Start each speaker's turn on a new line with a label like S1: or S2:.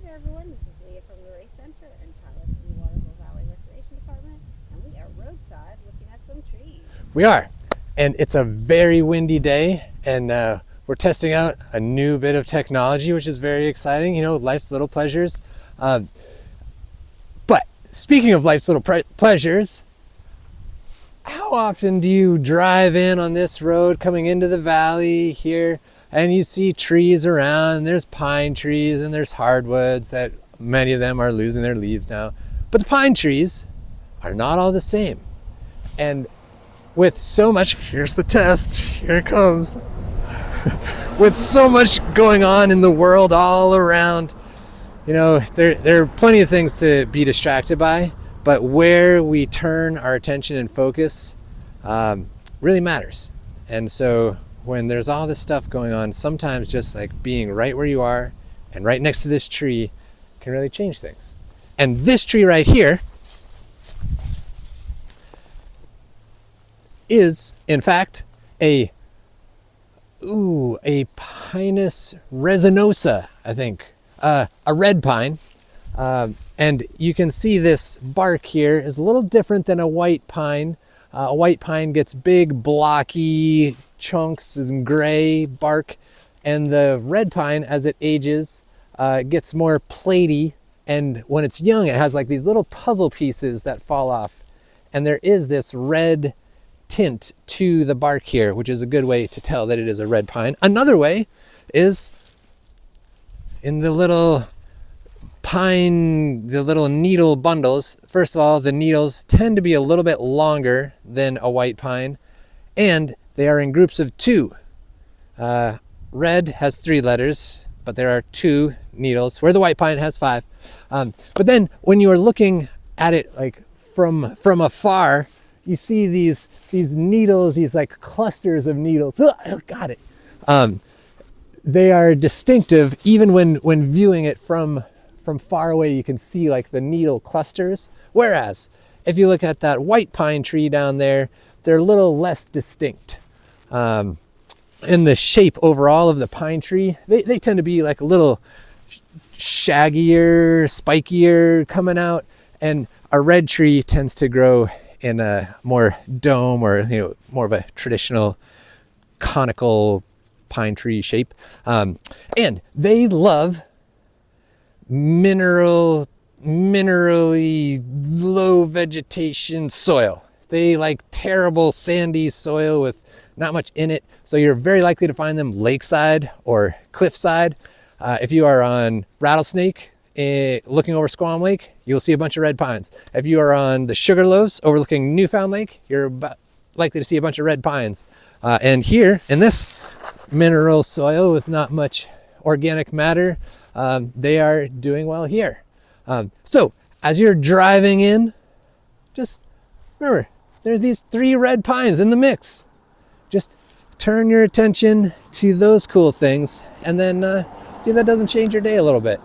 S1: there, everyone. This is Leah from the Race Center and Tyler from the Waterville Valley Recreation Department, and we are roadside looking at some trees.
S2: We are, and it's a very windy day, and we're testing out a new bit of technology, which is very exciting. You know, life's little pleasures. But speaking of life's little pleasures, how often do you drive in on this road coming into the valley here and you see trees around, and there's pine trees and there's hardwoods that many of them are losing their leaves now, but the pine trees are not all the same. And with so much, here's the test, here it comes. With so much going on in the world all around, you know, there are plenty of things to be distracted by, but where we turn our attention and focus really matters. And so when there's all this stuff going on, sometimes just like being right where you are and right next to this tree can really change things. And this tree right here is, in fact, a Pinus resinosa, I think, a red pine. And you can see this bark here is a little different than a white pine. A white pine gets big, blocky chunks and gray bark, and the red pine, as it ages, gets more platy, and when it's young, it has like these little puzzle pieces that fall off, and there is this red tint to the bark here, which is a good way to tell that it is a red pine. Another way is in the little pine, the little needle bundles. First of all, the needles tend to be a little bit longer than a white pine, and they are in groups of two. Red has 3 letters, but there are 2 needles, where the white pine has 5. But then when you are looking at it like from afar, you see these needles, these like clusters of needles. Oh, got it. They are distinctive even when viewing it from far away. You can see like the needle clusters. Whereas if you look at that white pine tree down there, they're a little less distinct. In the shape overall of the pine tree, they tend to be like a little shaggier, spikier coming out, and a red tree tends to grow in a more dome, or more of a traditional conical pine tree shape. And they love minerally low vegetation soil. They like terrible sandy soil with not much in it, so you're very likely to find them lakeside or cliffside. If you are on Rattlesnake looking over Squam Lake, you'll see a bunch of red pines. If you are on the Sugarloaves overlooking Newfound Lake, you're likely to see a bunch of red pines. And here in this mineral soil with not much organic matter, they are doing well here. So as you're driving in, just remember, there's these 3 red pines in the mix. Just turn your attention to those cool things, and then see if that doesn't change your day a little bit.